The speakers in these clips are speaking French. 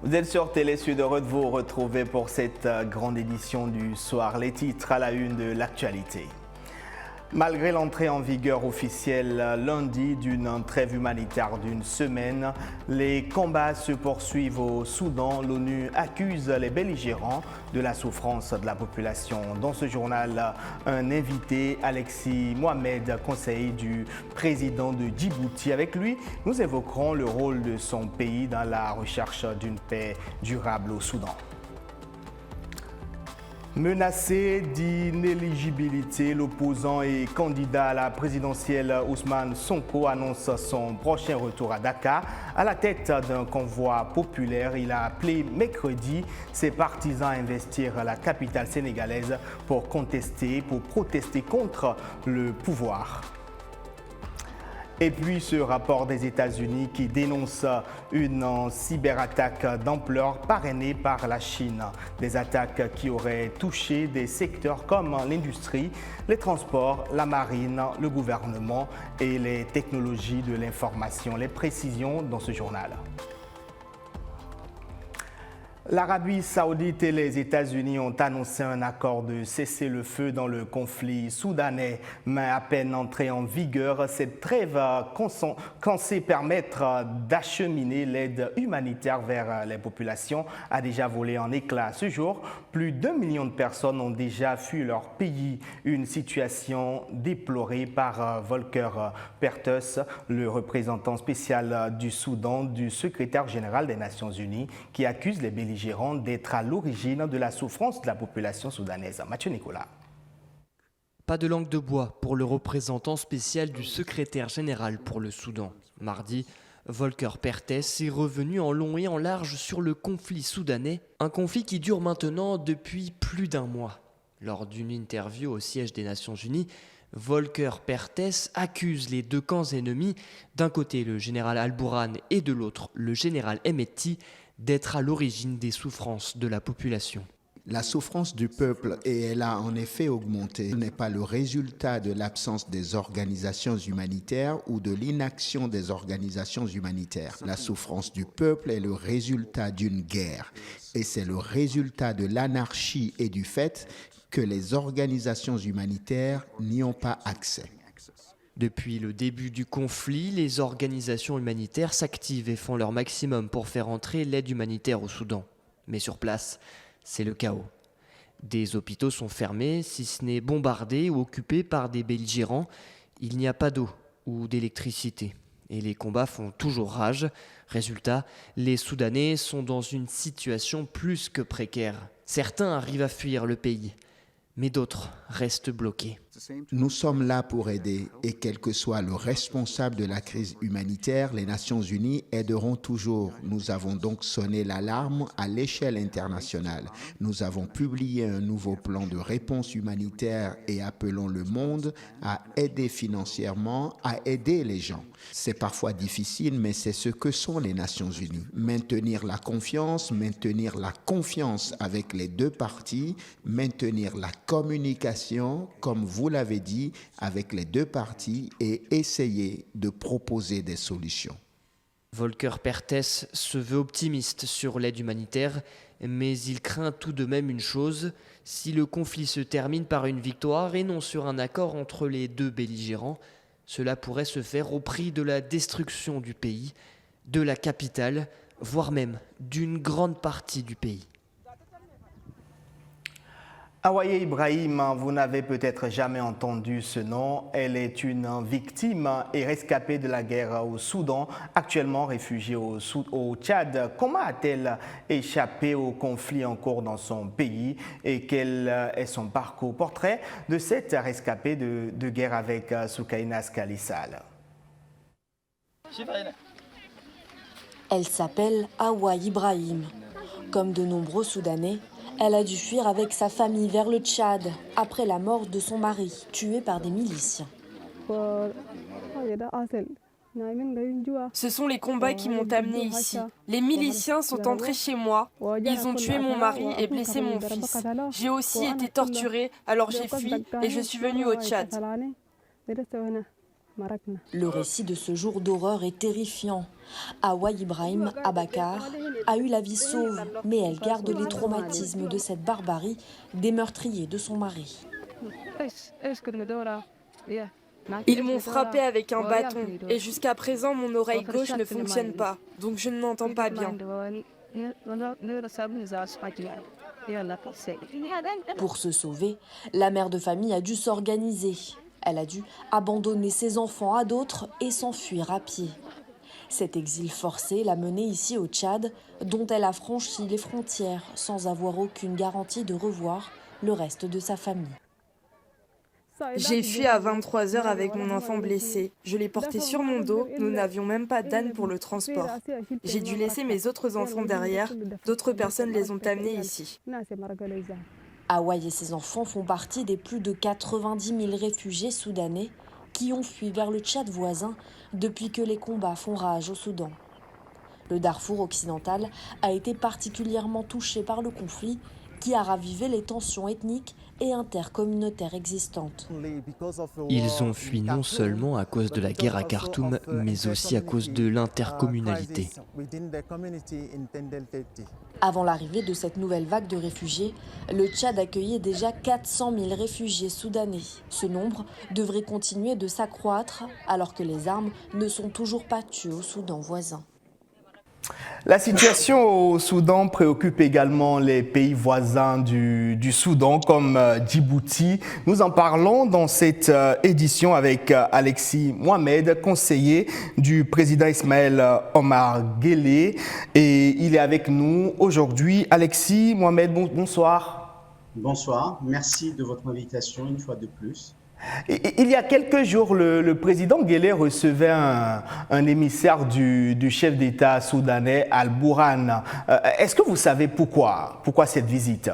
Vous êtes sur Télé Sud, heureux de vous retrouver pour cette grande édition du soir. Les titres à la une de l'actualité. Malgré l'entrée en vigueur officielle lundi d'une trêve humanitaire d'une semaine, les combats se poursuivent au Soudan. L'ONU accuse les belligérants de la souffrance de la population. Dans ce journal, un invité, Alexis Mohamed, conseiller du président de Djibouti. Avec lui, nous évoquerons le rôle de son pays dans la recherche d'une paix durable au Soudan. Menacé d'inéligibilité, l'opposant et candidat à la présidentielle Ousmane Sonko annonce son prochain retour à Dakar. À la tête d'un convoi populaire, il a appelé mercredi ses partisans à investir la capitale sénégalaise pour protester contre le pouvoir. Et puis ce rapport des États-Unis qui dénonce une cyberattaque d'ampleur parrainée par la Chine. Des attaques qui auraient touché des secteurs comme l'industrie, les transports, la marine, le gouvernement et les technologies de l'information. Les précisions dans ce journal. L'Arabie saoudite et les États-Unis ont annoncé un accord de cessez-le-feu dans le conflit soudanais. Mais à peine entrée en vigueur, cette trêve censée permettre d'acheminer l'aide humanitaire vers les populations a déjà volé en éclats. Ce jour, plus d'1 million de personnes ont déjà fui leur pays. Une situation déplorée par Volker Perthes, le représentant spécial du Soudan du secrétaire général des Nations Unies, qui accuse les belligérants d'être à l'origine de la souffrance de la population soudanaise. Mathieu Nicolas. Pas de langue de bois pour le représentant spécial du secrétaire général pour le Soudan. Mardi, Volker Perthes est revenu en long et en large sur le conflit soudanais, un conflit qui dure maintenant depuis plus d'1 mois. Lors d'une interview au siège des Nations Unies, Volker Perthes accuse les deux camps ennemis, d'un côté le général Al-Bourhan et de l'autre le général Hemeti, d'être à l'origine des souffrances de la population. La souffrance du peuple, et elle a en effet augmenté, n'est pas le résultat de l'absence des organisations humanitaires ou de l'inaction des organisations humanitaires. La souffrance du peuple est le résultat d'une guerre, et c'est le résultat de l'anarchie et du fait que les organisations humanitaires n'y ont pas accès. Depuis le début du conflit, les organisations humanitaires s'activent et font leur maximum pour faire entrer l'aide humanitaire au Soudan. Mais sur place, c'est le chaos. Des hôpitaux sont fermés, si ce n'est bombardés ou occupés par des belligérants. Il n'y a pas d'eau ou d'électricité. Et les combats font toujours rage. Résultat, les Soudanais sont dans une situation plus que précaire. Certains arrivent à fuir le pays, mais d'autres restent bloqués. Nous sommes là pour aider et quel que soit le responsable de la crise humanitaire, les Nations Unies aideront toujours. Nous avons donc sonné l'alarme à l'échelle internationale. Nous avons publié un nouveau plan de réponse humanitaire et appelons le monde à aider financièrement, à aider les gens. C'est parfois difficile, mais c'est ce que sont les Nations Unies. Maintenir la confiance avec les deux parties, maintenir la communication, comme vous l'avez dit, avec les deux parties et essayer de proposer des solutions. Volker Perthes se veut optimiste sur l'aide humanitaire, mais il craint tout de même une chose, si le conflit se termine par une victoire et non sur un accord entre les deux belligérants, cela pourrait se faire au prix de la destruction du pays, de la capitale, voire même d'une grande partie du pays. Hawaye Ibrahim, vous n'avez peut-être jamais entendu ce nom. Elle est une victime et rescapée de la guerre au Soudan, actuellement réfugiée au Tchad. Comment a-t-elle échappé au conflit en cours dans son pays et quel est son parcours? Portrait de cette rescapée de guerre avec Soukaina Skalissal. Elle s'appelle Hawaye Ibrahim. Comme de nombreux Soudanais, elle a dû fuir avec sa famille vers le Tchad après la mort de son mari, tué par des miliciens. Ce sont les combats qui m'ont amenée ici. Les miliciens sont entrés chez moi. Ils ont tué mon mari et blessé mon fils. J'ai aussi été torturée, alors j'ai fui et je suis venue au Tchad. Le récit de ce jour d'horreur est terrifiant. Awa Ibrahim Abakar a eu la vie sauve, mais elle garde les traumatismes de cette barbarie des meurtriers de son mari. Ils m'ont frappé avec un bâton et jusqu'à présent mon oreille gauche ne fonctionne pas, donc je ne m'entends pas bien. Pour se sauver, la mère de famille a dû s'organiser. Elle a dû abandonner ses enfants à d'autres et s'enfuir à pied. Cet exil forcé l'a menée ici au Tchad, dont elle a franchi les frontières sans avoir aucune garantie de revoir le reste de sa famille. J'ai fui à 23 heures avec mon enfant blessé. Je l'ai porté sur mon dos, nous n'avions même pas d'âne pour le transport. J'ai dû laisser mes autres enfants derrière, d'autres personnes les ont amenés ici. Hawaï et ses enfants font partie des plus de 90 000 réfugiés soudanais qui ont fui vers le Tchad voisin depuis que les combats font rage au Soudan. Le Darfour occidental a été particulièrement touché par le conflit qui a ravivé les tensions ethniques et intercommunautaires existantes. Ils ont fui non seulement à cause de la guerre à Khartoum, mais aussi à cause de l'intercommunalité. Avant l'arrivée de cette nouvelle vague de réfugiés, le Tchad accueillait déjà 400 000 réfugiés soudanais. Ce nombre devrait continuer de s'accroître alors que les armes ne sont toujours pas tuées au Soudan voisin. La situation au Soudan préoccupe également les pays voisins du Soudan comme Djibouti. Nous en parlons dans cette édition avec Alexis Mohamed, conseiller du président Ismaël Omar Guelleh. Et il est avec nous aujourd'hui. Alexis Mohamed, bonsoir. Bonsoir, merci de votre invitation une fois de plus. Il y a quelques jours, le président Guelleh recevait un émissaire du chef d'État soudanais, Al-Burhan. Est-ce que vous savez pourquoi cette visite ?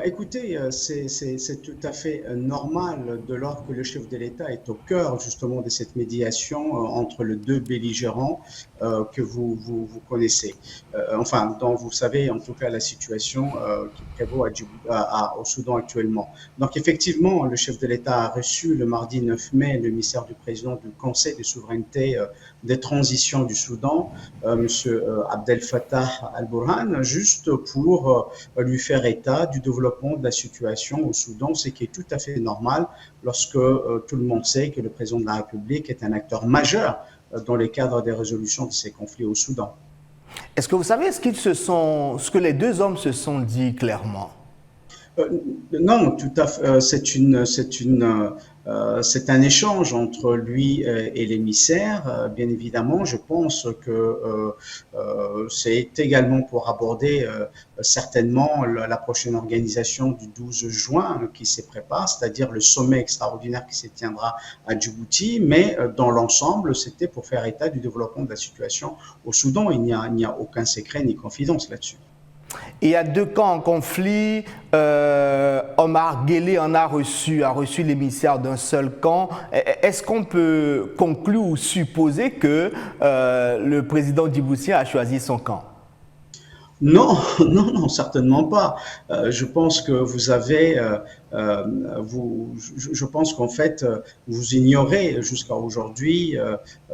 Écoutez, c'est tout à fait normal de lors que le chef de l'État est au cœur justement de cette médiation entre les deux belligérants que vous connaissez. Enfin, dont vous savez en tout cas la situation qui prévaut au Soudan actuellement. Donc effectivement, le chef de l'État a reçu le mardi 9 mai l'émissaire du président du Conseil de souveraineté des transitions du Soudan, M. Abdel Fattah Al-Burhan, juste pour lui faire état du développement de la situation au Soudan, ce qui est tout à fait normal lorsque tout le monde sait que le président de la République est un acteur majeur dans le cadre des résolutions de ces conflits au Soudan. Est-ce que vous savez ce que les deux hommes se sont dit clairement ? Non, tout à fait. C'est un échange entre lui et l'émissaire. Bien évidemment, je pense que c'est également pour aborder certainement la prochaine organisation du 12 juin qui se prépare, c'est-à-dire le sommet extraordinaire qui se tiendra à Djibouti. Mais dans l'ensemble, c'était pour faire état du développement de la situation au Soudan. Il n'y a aucun secret ni confidence là-dessus. Il y a deux camps en conflit. Omar Guelleh a reçu l'émissaire d'un seul camp. Est-ce qu'on peut conclure ou supposer que le président djiboutien a choisi son camp ? Non, certainement pas. Je pense que vous avez, je pense qu'en fait, vous ignorez jusqu'à aujourd'hui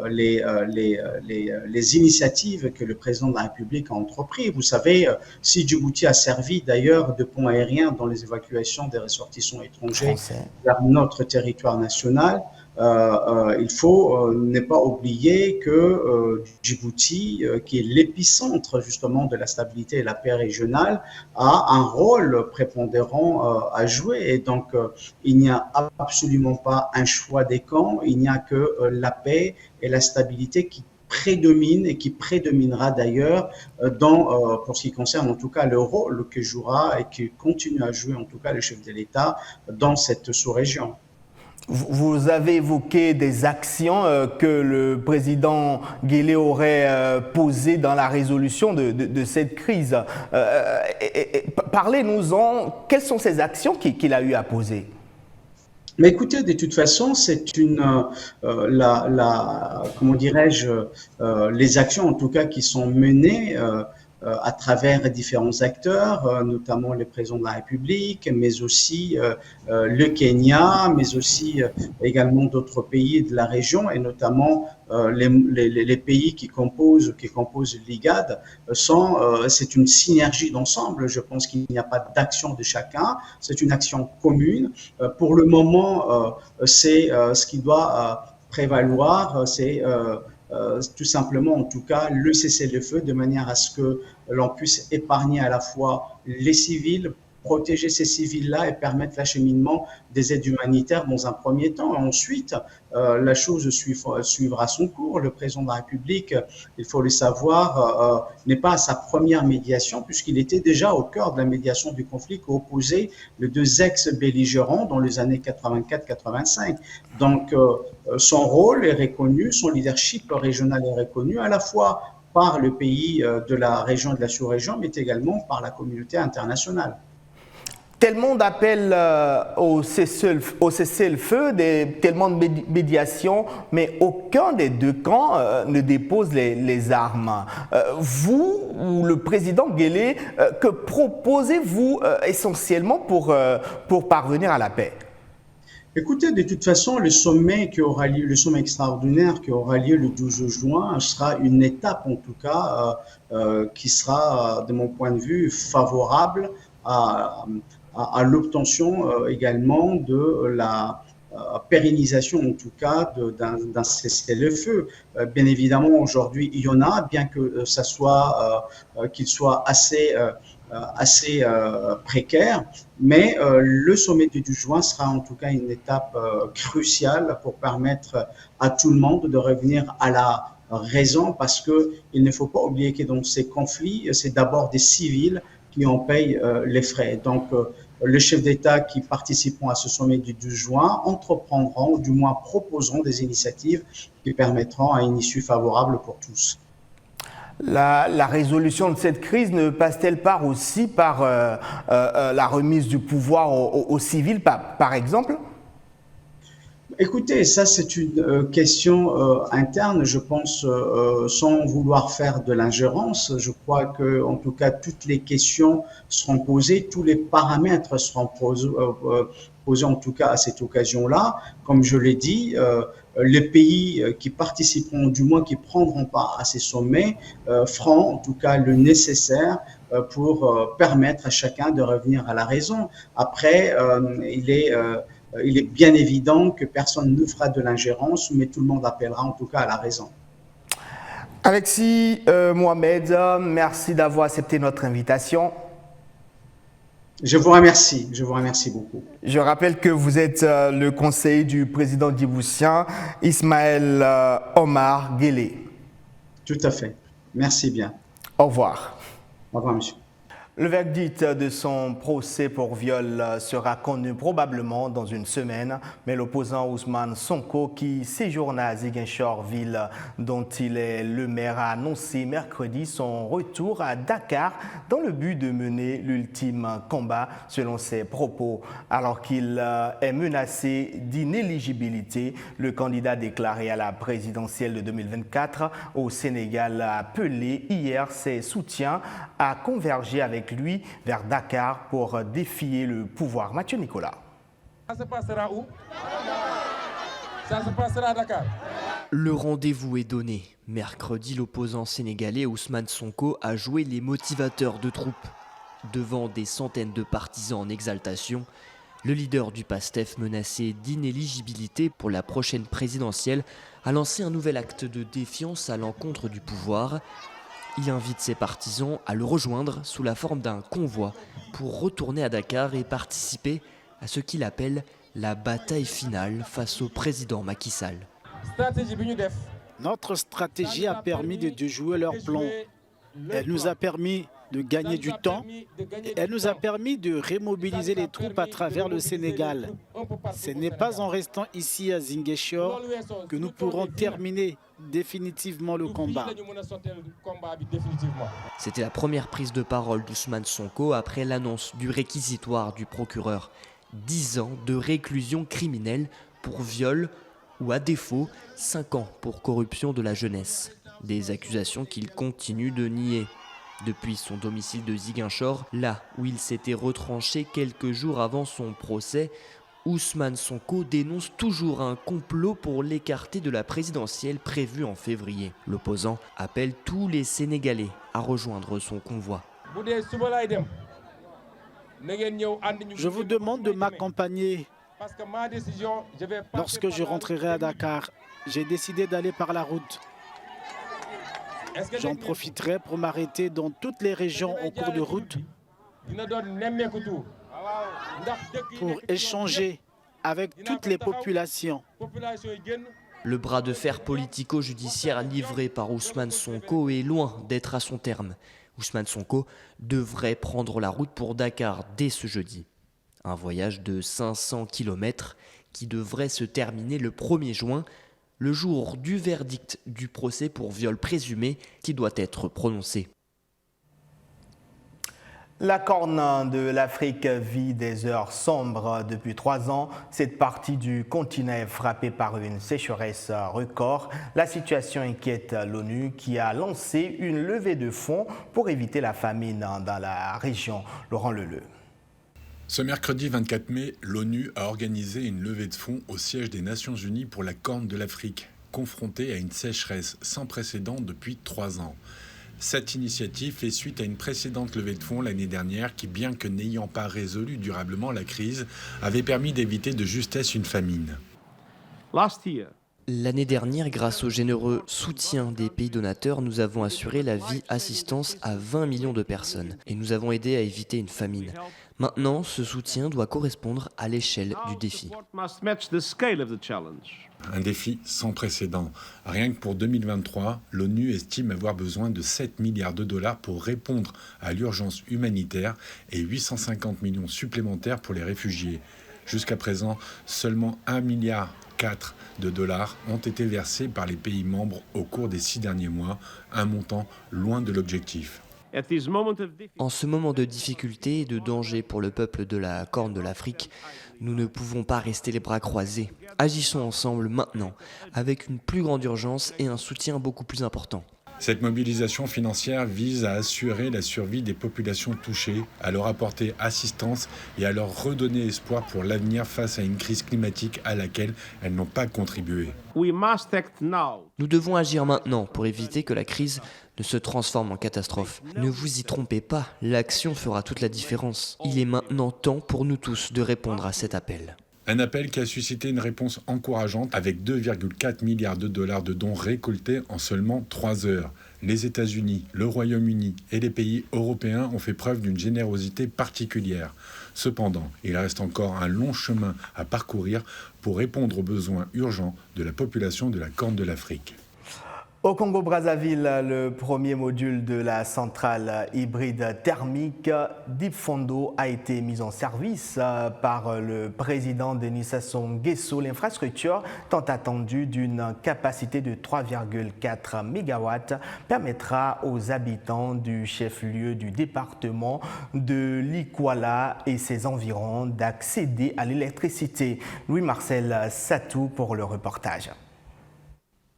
les initiatives que le président de la République a entreprises. Vous savez, si Djibouti a servi d'ailleurs de pont aérien dans les évacuations des ressortissants étrangers vers notre territoire national, il faut ne pas oublier que Djibouti, qui est l'épicentre justement de la stabilité et la paix régionale, a un rôle prépondérant à jouer. Et donc, il n'y a absolument pas un choix des camps, il n'y a que la paix et la stabilité qui prédomine et qui prédominera d'ailleurs pour ce qui concerne en tout cas le rôle que jouera et qui continue à jouer en tout cas le chef de l'État dans cette sous-région. Vous avez évoqué des actions que le président Guelleh aurait posées dans la résolution de cette crise. Parlez-nous-en, quelles sont ces actions qu'il a eu à poser ? Mais écoutez, de toute façon, c'est comment dirais-je, les actions en tout cas qui sont menées à travers différents acteurs, notamment le président de la République, mais aussi le Kenya, mais aussi également d'autres pays de la région, et notamment les pays qui composent l'IGAD. C'est une synergie d'ensemble. Je pense qu'il n'y a pas d'action de chacun, c'est une action commune. Pour le moment, c'est ce qui doit prévaloir, c'est tout simplement, en tout cas, le cessez-le-feu, de manière à ce que l'on puisse épargner à la fois les civils, protéger ces civils-là et permettre l'acheminement des aides humanitaires dans un premier temps. Ensuite, la chose suivra son cours. Le président de la République, il faut le savoir, n'est pas à sa première médiation, puisqu'il était déjà au cœur de la médiation du conflit qui opposait les deux ex-belligérants dans les années 84-85. Donc, son rôle est reconnu, son leadership régional est reconnu, à la fois par le pays de la région et de la sous-région, mais également par la communauté internationale. Tellement d'appels au cessez-le-feu, tellement de médiation, mais aucun des deux camps ne dépose les armes. Vous, ou le président Guelleh, que proposez-vous essentiellement pour parvenir à la paix? Écoutez, de toute façon, le sommet extraordinaire qui aura lieu le 12 juin sera une étape, en tout cas, qui sera, de mon point de vue, favorable à l'obtention également de la pérennisation, en tout cas, d'un cessez-le-feu. Bien évidemment, aujourd'hui, il y en a, bien que qu'il soit assez précaire, mais le sommet du 12 juin sera en tout cas une étape cruciale pour permettre à tout le monde de revenir à la raison, parce qu'il ne faut pas oublier que dans ces conflits, c'est d'abord des civils qui en payent les frais. Donc, les chefs d'État qui participeront à ce sommet du 12 juin entreprendront, ou du moins proposeront des initiatives qui permettront à une issue favorable pour tous. La résolution de cette crise ne passe-t-elle pas aussi par la remise du pouvoir aux civils, par exemple? Écoutez, ça c'est une question interne, je pense, sans vouloir faire de l'ingérence. Je crois que, en tout cas, toutes les questions seront posées, tous les paramètres seront posés en tout cas à cette occasion-là. Comme je l'ai dit, les pays qui participeront, du moins qui prendront part à ces sommets, feront en tout cas le nécessaire pour permettre à chacun de revenir à la raison. Après, il est bien évident que personne ne fera de l'ingérence, mais tout le monde appellera en tout cas à la raison. Alexis Mohamed, merci d'avoir accepté notre invitation. Je vous remercie beaucoup. Je rappelle que vous êtes le conseiller du président djiboutien, Ismaël Omar Guelleh. Tout à fait. Merci bien. Au revoir. Au revoir, monsieur. Le verdict de son procès pour viol sera connu probablement dans une semaine, mais l'opposant Ousmane Sonko, qui séjourne à Ziguinchor, ville dont il est le maire, a annoncé mercredi son retour à Dakar dans le but de mener l'ultime combat, selon ses propos. Alors qu'il est menacé d'inéligibilité, le candidat déclaré à la présidentielle de 2024 au Sénégal a appelé hier ses soutiens à converger avec lui vers Dakar pour défier le pouvoir. Mathieu Nicolas. Ça se passera où? Ça se passera à Dakar. Le rendez-vous est donné. Mercredi, l'opposant sénégalais Ousmane Sonko a joué les motivateurs de troupes. Devant des centaines de partisans en exaltation, le leader du PASTEF, menacé d'inéligibilité pour la prochaine présidentielle, a lancé un nouvel acte de défiance à l'encontre du pouvoir. Il invite ses partisans à le rejoindre sous la forme d'un convoi pour retourner à Dakar et participer à ce qu'il appelle la bataille finale face au président Macky Sall. Notre stratégie a permis de déjouer leur plan. Elle nous a permis de gagner du temps et elle nous a permis de remobiliser les troupes à travers le Sénégal. Ce n'est pas en restant ici à Ziguinchor que nous pourrons terminer définitivement le combat. C'était la première prise de parole d'Ousmane Sonko après l'annonce du réquisitoire du procureur. 10 ans de réclusion criminelle pour viol ou à défaut 5 ans pour corruption de la jeunesse. Des accusations qu'il continue de nier. Depuis son domicile de Ziguinchor, là où il s'était retranché quelques jours avant son procès, Ousmane Sonko dénonce toujours un complot pour l'écarter de la présidentielle prévue en février. L'opposant appelle tous les Sénégalais à rejoindre son convoi. Je vous demande de m'accompagner. Lorsque je rentrerai à Dakar, j'ai décidé d'aller par la route. J'en profiterai pour m'arrêter dans toutes les régions en cours de route pour échanger avec toutes les populations. Le bras de fer politico-judiciaire livré par Ousmane Sonko est loin d'être à son terme. Ousmane Sonko devrait prendre la route pour Dakar dès ce jeudi. Un voyage de 500 km qui devrait se terminer le 1er juin, le jour du verdict du procès pour viol présumé qui doit être prononcé. La Corne de l'Afrique vit des heures sombres depuis 3 ans. Cette partie du continent est frappée par une sécheresse record. La situation inquiète l'ONU qui a lancé une levée de fonds pour éviter la famine dans la région. Laurent Leleu. Ce mercredi 24 mai, l'ONU a organisé une levée de fonds au siège des Nations Unies pour la Corne de l'Afrique, confrontée à une sécheresse sans précédent depuis 3 ans. Cette initiative fait suite à une précédente levée de fonds l'année dernière qui, bien que n'ayant pas résolu durablement la crise, avait permis d'éviter de justesse une famine. L'année dernière, grâce au généreux soutien des pays donateurs, nous avons assuré la vie-assistance à 20 millions de personnes et nous avons aidé à éviter une famine. Maintenant, ce soutien doit correspondre à l'échelle du défi. Un défi sans précédent. Rien que pour 2023, l'ONU estime avoir besoin de 7 milliards de dollars pour répondre à l'urgence humanitaire et 850 millions supplémentaires pour les réfugiés. Jusqu'à présent, seulement 1,4 milliard de dollars ont été versés par les pays membres au cours des 6 derniers mois, un montant loin de l'objectif. En ce moment de difficulté et de danger pour le peuple de la Corne de l'Afrique, nous ne pouvons pas rester les bras croisés. Agissons ensemble maintenant, avec une plus grande urgence et un soutien beaucoup plus important. Cette mobilisation financière vise à assurer la survie des populations touchées, à leur apporter assistance et à leur redonner espoir pour l'avenir face à une crise climatique à laquelle elles n'ont pas contribué. Nous devons agir maintenant pour éviter que la crise ne se transforme en catastrophe. Ne vous y trompez pas, l'action fera toute la différence. Il est maintenant temps pour nous tous de répondre à cet appel. Un appel qui a suscité une réponse encourageante avec 2,4 milliards de dollars de dons récoltés en seulement 3 heures. Les États-Unis, le Royaume-Uni et les pays européens ont fait preuve d'une générosité particulière. Cependant, il reste encore un long chemin à parcourir pour répondre aux besoins urgents de la population de la Corne de l'Afrique. Au Congo-Brazzaville, le premier module de la centrale hybride thermique d'Ipfondo a été mis en service par le président Denis Sassou Nguesso. L'infrastructure, tant attendue d'une capacité de 3,4 MW, permettra aux habitants du chef-lieu du département de l'Ikwala et ses environs d'accéder à l'électricité. Louis-Marcel Satou pour le reportage.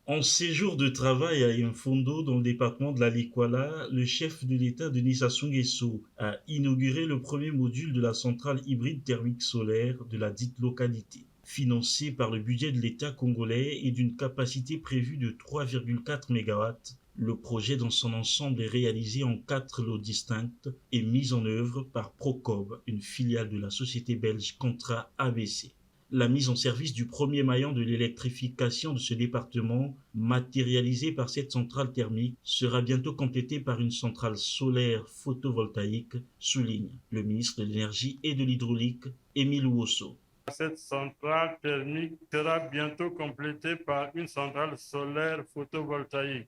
En séjour de travail à Imfondo, dans le département de la Likwala, le chef de l'État Denis Sassou Nguesso a inauguré le premier module de la centrale hybride thermique solaire de la dite localité. Financé par le budget de l'État congolais et d'une capacité prévue de 3,4 MW, le projet dans son ensemble est réalisé en 4 lots distincts et mis en œuvre par Procob, une filiale de la société belge Contra ABC. La mise en service du premier maillon de l'électrification de ce département, matérialisé par cette centrale thermique, sera bientôt complétée par une centrale solaire photovoltaïque, souligne le ministre de l'Énergie et de l'Hydraulique, Émile Ouosso. Cette centrale thermique sera bientôt complétée par une centrale solaire photovoltaïque.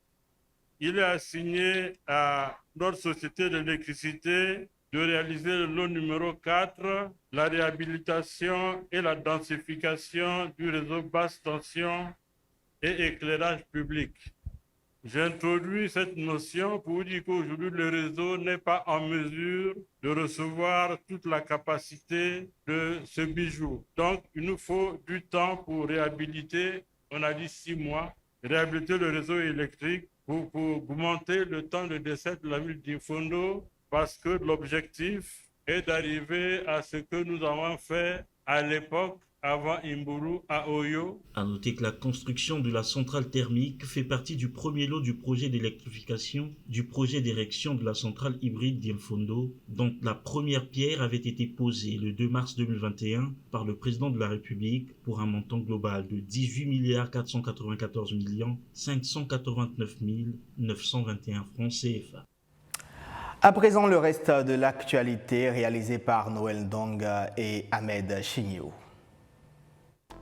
Il est assigné à notre société d'électricité de réaliser le lot numéro 4, la réhabilitation et la densification du réseau basse tension et éclairage public. J'introduis cette notion pour dire qu'aujourd'hui le réseau n'est pas en mesure de recevoir toute la capacité de ce bijou. Donc il nous faut du temps pour réhabiliter, on a dit 6 mois, réhabiliter le réseau électrique pour augmenter le temps de décès de la ville d'Imfondo parce que l'objectif est d'arriver à ce que nous avons fait à l'époque avant Imburu à Oyo. À noter que la construction de la centrale thermique fait partie du premier lot du projet d'électrification du projet d'érection de la centrale hybride d'Imfondo, dont la première pierre avait été posée le 2 mars 2021 par le président de la République pour un montant global de 18 494 589 921 francs CFA. À présent, le reste de l'actualité réalisé par Noël Ndong et Ahmed Chignio.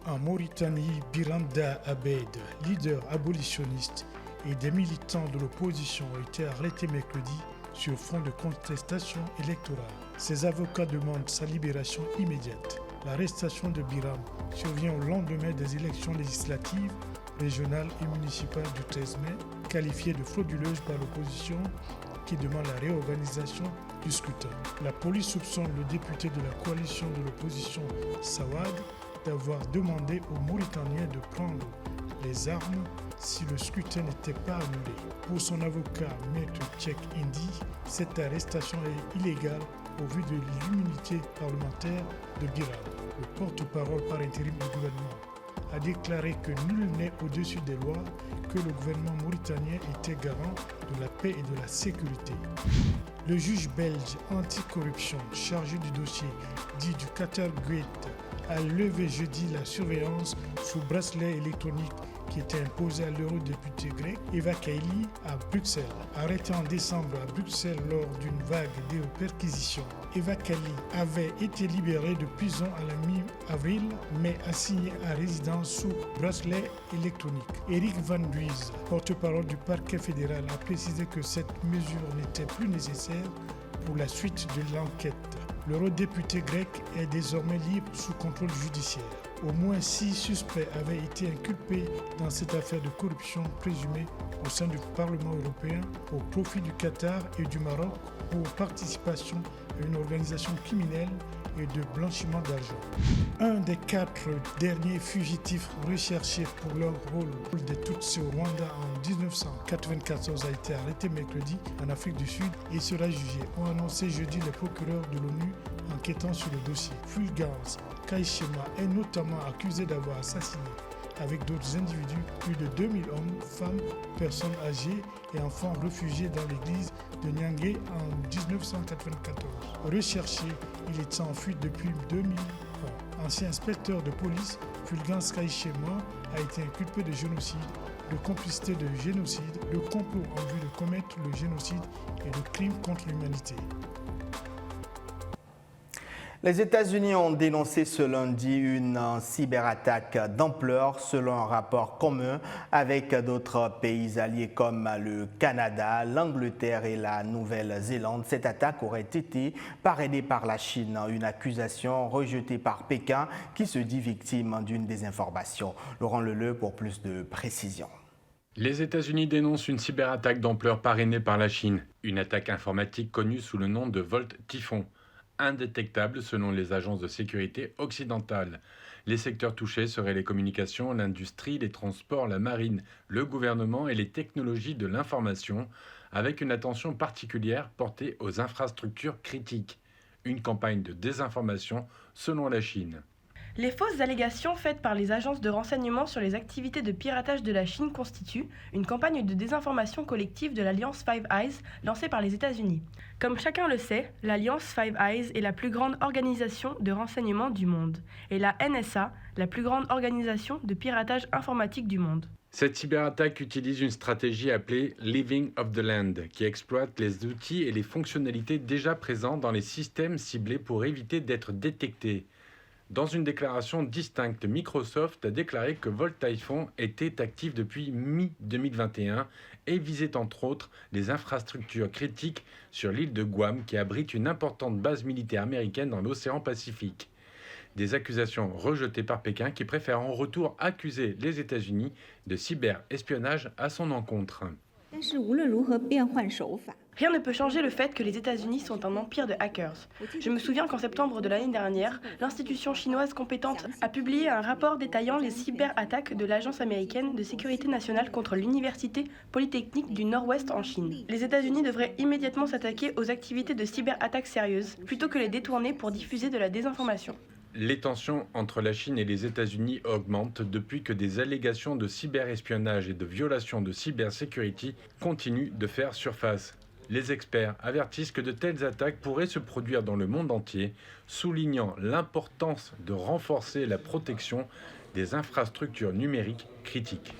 En Mauritanie, Biramda Abed, leader abolitionniste, et des militants de l'opposition ont été arrêtés mercredi sur fond de contestation électorale. Ses avocats demandent sa libération immédiate. L'arrestation de Biram survient au lendemain des élections législatives, régionales et municipales du 13 mai, qualifiées de frauduleuses par l'opposition qui demande la réorganisation du scrutin. La police soupçonne le député de la coalition de l'opposition, Sawad, d'avoir demandé aux Mauritaniens de prendre les armes si le scrutin n'était pas annulé. Pour son avocat, Maître Tchèque Indi, cette arrestation est illégale au vu de l'immunité parlementaire de Biram. Le porte-parole par intérim du gouvernement a déclaré que nul n'est au-dessus des lois, que le gouvernement mauritanien était garant de la paix et de la sécurité. Le juge belge anticorruption chargé du dossier dit du Qatar Gate a levé jeudi la surveillance sous bracelet électronique qui était imposée à l'eurodéputé grec Eva Kaili à Bruxelles. Arrêtée en décembre à Bruxelles lors d'une vague de perquisitions, Eva Kaili avait été libérée de prison à la mi-avril, mais assignée à résidence sous bracelet électronique. Eric Van Duys, porte-parole du parquet fédéral, a précisé que cette mesure n'était plus nécessaire pour la suite de l'enquête. L'eurodéputé grec est désormais libre sous contrôle judiciaire. Au moins 6 suspects avaient été inculpés dans cette affaire de corruption présumée au sein du Parlement européen au profit du Qatar et du Maroc pour participation à une organisation criminelle et de blanchiment d'argent. Un des 4 derniers fugitifs recherchés pour leur rôle des Tutsis au Rwanda en 1994 a été arrêté mercredi en Afrique du Sud et sera jugé, ont annoncé jeudi les procureurs de l'ONU enquêtant sur le dossier. Fulgence Kaishema est notamment accusé d'avoir assassiné avec d'autres individus plus de 2000 hommes, femmes, personnes âgées et enfants réfugiés dans l'église de Nyangé en 1994. Recherché, il est en fuite depuis 2001. Ancien inspecteur de police, Fulgence Kaishema a été inculpé de génocide, de complicité de génocide, de complot en vue de commettre le génocide et de crimes contre l'humanité. Les États-Unis ont dénoncé ce lundi une cyberattaque d'ampleur selon un rapport commun avec d'autres pays alliés comme le Canada, l'Angleterre et la Nouvelle-Zélande. Cette attaque aurait été parrainée par la Chine, une accusation rejetée par Pékin qui se dit victime d'une désinformation. Laurent Leleu pour plus de précisions. Les États-Unis dénoncent une cyberattaque d'ampleur parrainée par la Chine, une attaque informatique connue sous le nom de Volt Typhon. Indétectable selon les agences de sécurité occidentales. Les secteurs touchés seraient les communications, l'industrie, les transports, la marine, le gouvernement et les technologies de l'information, avec une attention particulière portée aux infrastructures critiques. Une campagne de désinformation selon la Chine. Les fausses allégations faites par les agences de renseignement sur les activités de piratage de la Chine constituent une campagne de désinformation collective de l'Alliance Five Eyes lancée par les États-Unis. Comme chacun le sait, l'Alliance Five Eyes est la plus grande organisation de renseignement du monde et la NSA, la plus grande organisation de piratage informatique du monde. Cette cyberattaque utilise une stratégie appelée « Living off the Land » qui exploite les outils et les fonctionnalités déjà présents dans les systèmes ciblés pour éviter d'être détectés. Dans une déclaration distincte, Microsoft a déclaré que Volt Typhon était actif depuis mi-2021 et visait entre autres les infrastructures critiques sur l'île de Guam qui abrite une importante base militaire américaine dans l'océan Pacifique. Des accusations rejetées par Pékin qui préfère en retour accuser les États-Unis de cyberespionnage à son encontre. Rien ne peut changer le fait que les États-Unis sont un empire de hackers. Je me souviens qu'en septembre de l'année dernière, l'institution chinoise compétente a publié un rapport détaillant les cyberattaques de l'Agence américaine de sécurité nationale contre l'Université polytechnique du Nord-Ouest en Chine. Les États-Unis devraient immédiatement s'attaquer aux activités de cyberattaques sérieuses, plutôt que les détourner pour diffuser de la désinformation. Les tensions entre la Chine et les États-Unis augmentent depuis que des allégations de cyberespionnage et de violation de cybersécurité continuent de faire surface. Les experts avertissent que de telles attaques pourraient se produire dans le monde entier, soulignant l'importance de renforcer la protection des infrastructures numériques critiques.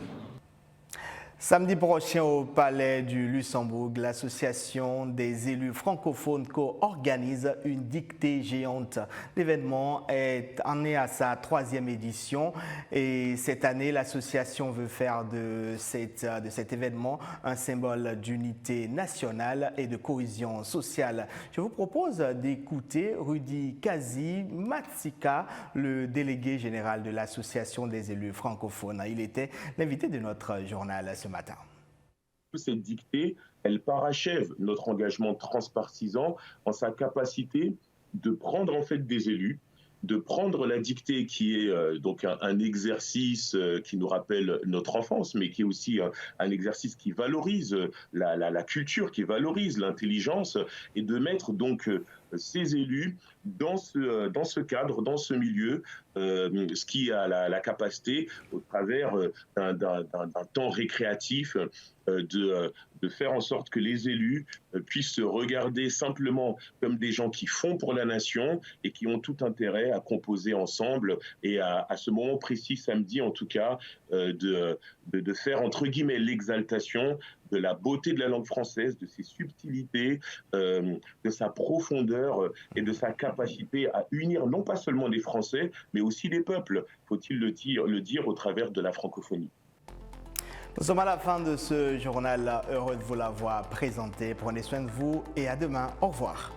Samedi prochain au Palais du Luxembourg, l'association des élus francophones co-organise une dictée géante. L'événement en est à sa 3e édition et cette année, l'association veut faire de cet événement un symbole d'unité nationale et de cohésion sociale. Je vous propose d'écouter Rudy Kazi-Matsika, le délégué général de l'association des élus francophones. Il était l'invité de notre journal ce matin. Cette dictée, elle parachève notre engagement transpartisan en sa capacité de prendre en fait des élus, de prendre la dictée qui est donc un exercice qui nous rappelle notre enfance, mais qui est aussi un exercice qui valorise la culture, qui valorise l'intelligence, et de mettre donc ces élus dans ce cadre, dans ce milieu, ce qui a la capacité, au travers d'un temps récréatif, de faire en sorte que les élus puissent se regarder simplement comme des gens qui font pour la nation et qui ont tout intérêt à composer ensemble et à ce moment précis, samedi en tout cas, de faire entre guillemets l'exaltation de la beauté de la langue française, de ses subtilités, de sa profondeur et de sa capacité à unir non pas seulement les Français, mais aussi les peuples, faut-il le dire au travers de la francophonie. Nous sommes à la fin de ce journal, heureux de vous l'avoir présenté. Prenez soin de vous et à demain. Au revoir.